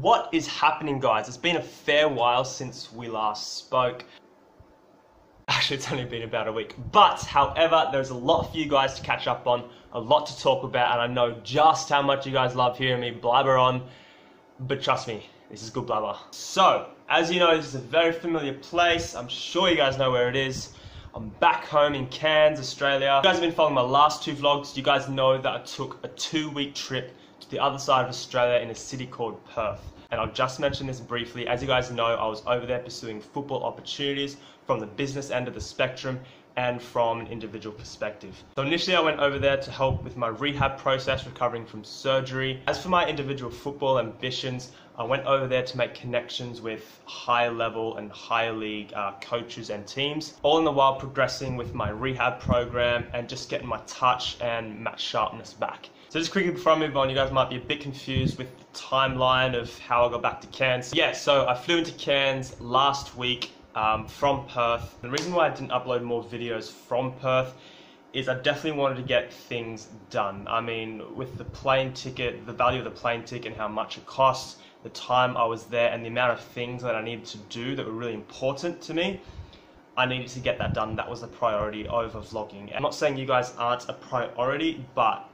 What is happening, guys? It's been a fair while since we last spoke. Actually, it's only been about a week. But, however, there's a lot for you guys to catch up on, a lot to talk about, and I know just how much you guys love hearing me blabber on. But trust me, this is good blabber. So, as you know, this is a very familiar place. I'm sure you guys know where it is. I'm back home in Cairns, Australia. If you guys have been following my last two vlogs, you guys know that I took a 2-week trip to the other side of Australia in a city called Perth. And I'll just mention this briefly. As you guys know, I was over there pursuing football opportunities from the business end of the spectrum and from an individual perspective. So initially I went over there to help with my rehab process, recovering from surgery. As for my individual football ambitions, I went over there to make connections with higher level and higher league coaches and teams, all in the while progressing with my rehab program and just getting my touch and match sharpness back. So just quickly before I move on, you guys might be a bit confused with the timeline of how I got back to Cairns. Yeah, so I flew into Cairns last week from Perth. The reason why I didn't upload more videos from Perth is I definitely wanted to get things done. I mean, with the plane ticket, the value of the plane ticket and how much it costs, the time I was there and the amount of things that I needed to do that were really important to me, I needed to get that done. That was the priority over vlogging. I'm not saying you guys aren't a priority, but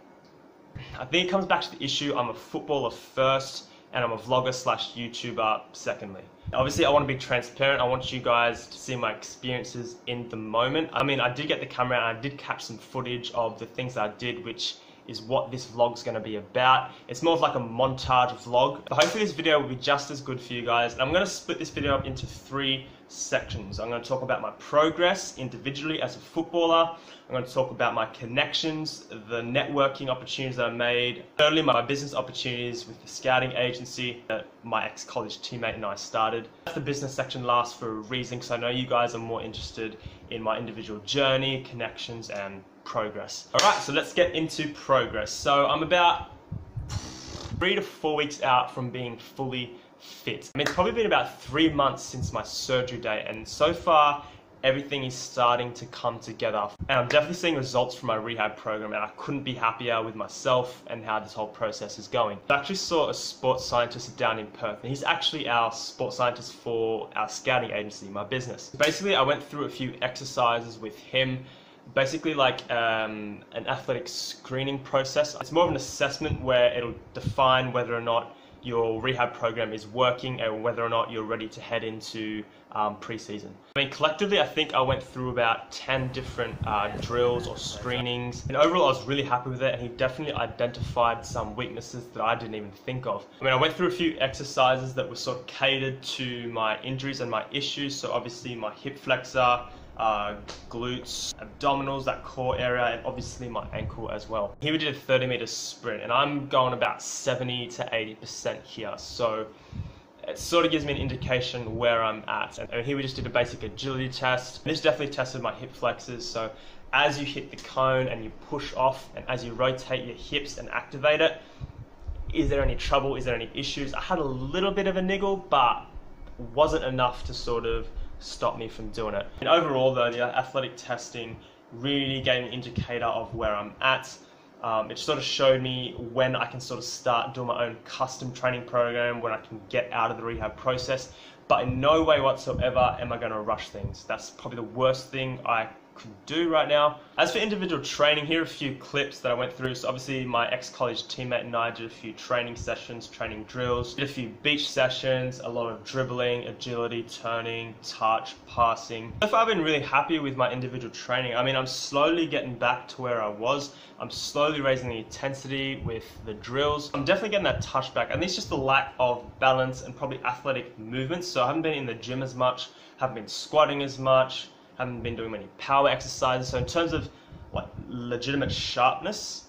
I think it comes back to the issue, I'm a footballer first and I'm a vlogger slash YouTuber secondly. Obviously I want to be transparent, I want you guys to see my experiences in the moment. I mean, I did get the camera and I did catch some footage of the things that I did, which is what this vlog's going to be about. It's more of like a montage vlog, but hopefully this video will be just as good for you guys. And I'm going to split this video up into 3 sections. I'm going to talk about my progress individually as a footballer. I'm going to talk about my connections, the networking opportunities that I made. Thirdly, my business opportunities with the scouting agency that my ex-college teammate and I started. The business section lasts for a reason, because I know you guys are more interested in my individual journey, connections, and progress. Alright, so let's get into progress. So I'm about 3 to 4 weeks out from being fully fit. I mean, it's probably been about 3 months since my surgery date, and so far everything is starting to come together. And I'm definitely seeing results from my rehab program, and I couldn't be happier with myself and how this whole process is going. I actually saw a sports scientist down in Perth, and he's actually our sports scientist for our scouting agency, my business. Basically, I went through a few exercises with him, basically like an athletic screening process. It's more of an assessment where it'll define whether or not your rehab program is working and whether or not you're ready to head into pre-season. I mean, collectively, I think I went through about 10 different drills or screenings, and overall I was really happy with it, and he definitely identified some weaknesses that I didn't even think of. I mean, I went through a few exercises that were sort of catered to my injuries and my issues, so obviously my hip flexor, glutes, abdominals, that core area, and obviously my ankle as well. Here we did a 30-meter sprint, and I'm going about 70 to 80% here, so it sort of gives me an indication where I'm at. And here we just did a basic agility test. This definitely tested my hip flexors, so as you hit the cone and you push off, and as you rotate your hips and activate it, is there any trouble, is there any issues? I had a little bit of a niggle, but wasn't enough to sort of stop me from doing it. And overall though, the athletic testing really gave me an indicator of where I'm at. It sort of showed me when I can sort of start doing my own custom training program, when I can get out of the rehab process, but in no way whatsoever am I going to rush things. That's probably the worst thing I could do right now. As for individual training, here are a few clips that I went through. So obviously my ex-college teammate and I did a few training sessions, training drills, did a few beach sessions, a lot of dribbling, agility, turning, touch, passing. So far I've been really happy with my individual training. I mean, I'm slowly getting back to where I was. I'm slowly raising the intensity with the drills. I'm definitely getting that touch back, and it's just the lack of balance and probably athletic movements. So I haven't been in the gym as much, haven't been squatting as much, haven't been doing many power exercises. So in terms of like legitimate sharpness,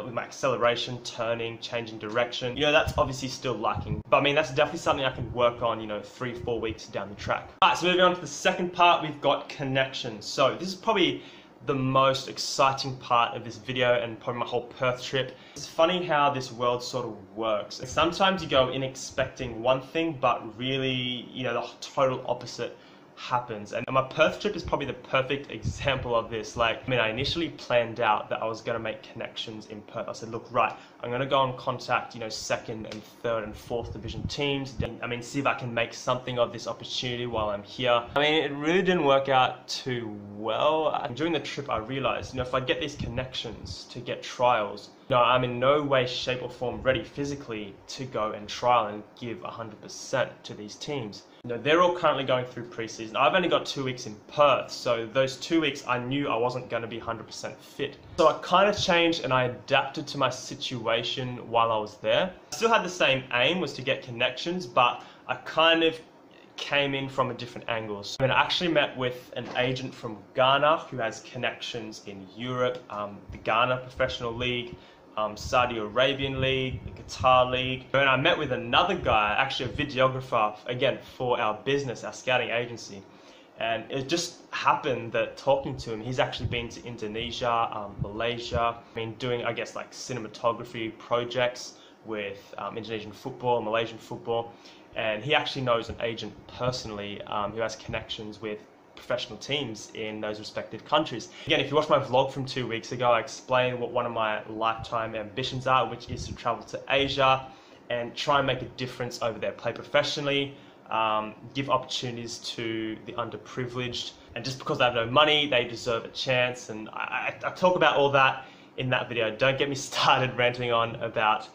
with my acceleration, turning, changing direction, you know, that's obviously still lacking. But I mean, that's definitely something I can work on, you know, 3-4 weeks down the track. Alright, so moving on to the second part, we've got connections. So this is probably the most exciting part of this video and probably my whole Perth trip. It's funny how this world sort of works. And sometimes you go in expecting one thing, but really, you know, the total opposite happens. And my Perth trip is probably the perfect example of this. Like, I mean, I initially planned out that I was going to make connections in Perth. I said, look, right, I'm going to go and contact, you know, second and third and fourth division teams. I mean, see if I can make something of this opportunity while I'm here. I mean, it really didn't work out too well. During the trip, I realized, you know, if I get these connections to get trials, you know, I'm in no way, shape or form ready physically to go and trial and give 100% to these teams. You know, they're all currently going through preseason. I've only got 2 weeks in Perth, so those 2 weeks I knew I wasn't going to be 100% fit. So I kind of changed and I adapted to my situation while I was there. I still had the same aim, was to get connections, but I kind of came in from a different angle. So I actually met with an agent from Ghana who has connections in Europe, the Ghana Professional League, Saudi Arabian League, the Qatar League. And I met with another guy, actually a videographer, again, for our business, our scouting agency. And it just happened that talking to him, he's actually been to Indonesia, Malaysia, I mean, doing, I guess, like cinematography projects with Indonesian football, Malaysian football. And he actually knows an agent personally who has connections with professional teams in those respective countries. Again, if you watch my vlog from 2 weeks ago, I explained what one of my lifetime ambitions are, which is to travel to Asia and try and make a difference over there, play professionally, give opportunities to the underprivileged, and just because they have no money, they deserve a chance. And I talk about all that in that video. Don't get me started ranting on about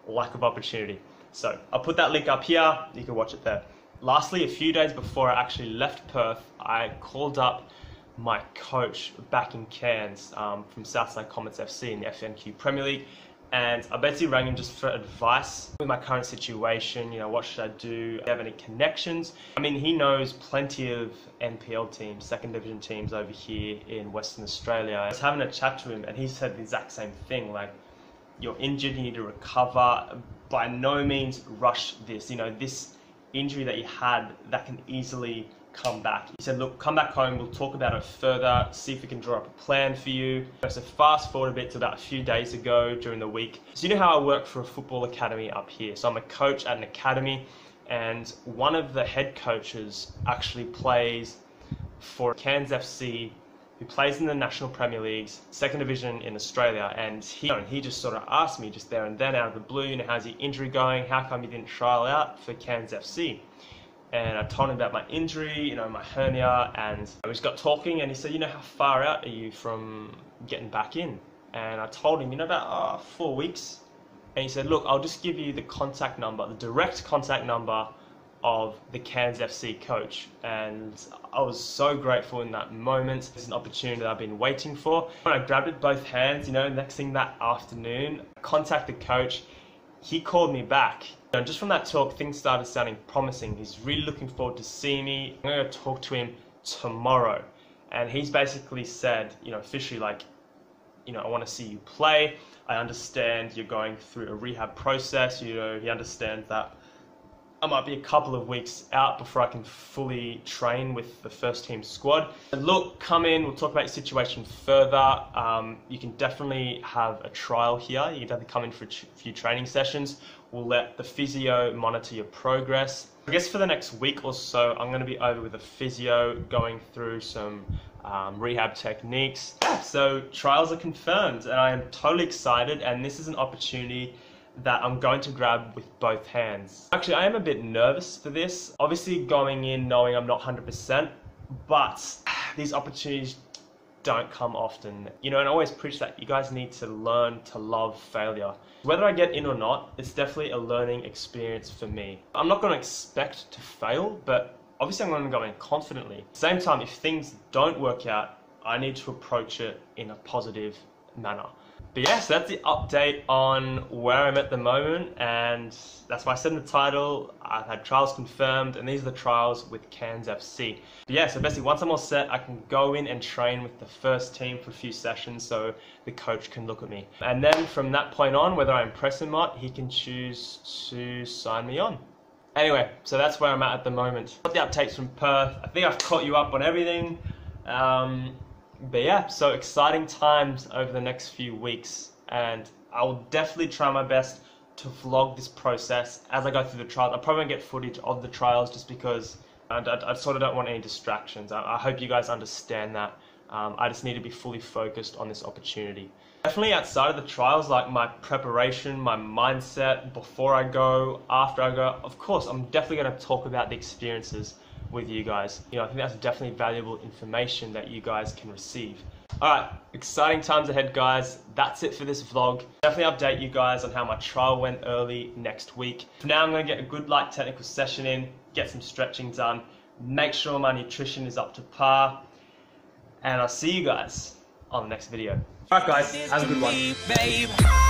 lack of opportunity. So I'll put that link up here, you can watch it there. Lastly, a few days before I actually left Perth, I called up my coach back in Cairns from Southside Comets FC in the FNQ Premier League, and I basically rang him just for advice with my current situation. You know, what should I do? Do I have any connections? I mean, he knows plenty of NPL teams, second division teams over here in Western Australia. I was having a chat to him and he said the exact same thing, like, you're injured, you need to recover. By no means rush this. You know, this injury that you had, that can easily come back. He said, look, come back home, we'll talk about it further, see if we can draw up a plan for you. So fast forward a bit to about a few days ago during the week. So you know how I work for a football academy up here. So I'm a coach at an academy, and one of the head coaches actually plays for Cairns FC, who plays in the National Premier League's second division in Australia. And he just sort of asked me just there and then out of the blue, you know, how's your injury going? How come you didn't trial out for Cairns FC? And I told him about my injury, you know, my hernia, and we just got talking, and he said, you know, how far out are you from getting back in? And I told him, you know, about 4 weeks. And he said, look, I'll just give you the contact number, the direct contact number of the Cairns FC coach. And I was so grateful in that moment. It's an opportunity that I've been waiting for. When I grabbed it with both hands, you know, next thing that afternoon, I contacted the coach. He called me back. And just from that talk, things started sounding promising. He's really looking forward to seeing me. I'm going to talk to him tomorrow. And he's basically said, you know, officially, like, you know, I want to see you play. I understand you're going through a rehab process. You know, he understands that I might be a couple of weeks out before I can fully train with the first team squad. And look, come in, we'll talk about your situation further. You can definitely have a trial here. You can definitely come in for a few training sessions. We'll let the physio monitor your progress. I guess for the next week or so, I'm going to be over with a physio going through some rehab techniques. So trials are confirmed and I am totally excited, and this is an opportunity that I'm going to grab with both hands. Actually, I am a bit nervous for this. Obviously going in knowing I'm not 100%, but these opportunities don't come often. You know, and I always preach that you guys need to learn to love failure. Whether I get in or not, it's definitely a learning experience for me. I'm not going to expect to fail, but obviously I'm going to go in confidently. At the same time, if things don't work out, I need to approach it in a positive manner. But yes, that's the update on where I'm at the moment, and that's why I said in the title, I've had trials confirmed, and these are the trials with Cairns FC. But yeah, so basically once I'm all set, I can go in and train with the first team for a few sessions so the coach can look at me. And then from that point on, whether I impress him or not, he can choose to sign me on. Anyway, so that's where I'm at the moment. Got the updates from Perth. I think I've caught you up on everything. But yeah, so exciting times over the next few weeks, and I will definitely try my best to vlog this process as I go through the trials. I probably won't get footage of the trials just because And I sort of don't want any distractions. I hope you guys understand that. I just need to be fully focused on this opportunity. Definitely outside of the trials, like my preparation, my mindset, before I go, after I go, of course, I'm definitely going to talk about the experiences with you guys. You know, I think that's definitely valuable information that you guys can receive. Alright, exciting times ahead, guys. That's it for this vlog. Definitely update you guys on how my trial went early next week. For now, I'm going to get a good light technical session in, get some stretching done, make sure my nutrition is up to par, and I'll see you guys on the next video. Alright guys, have a good one.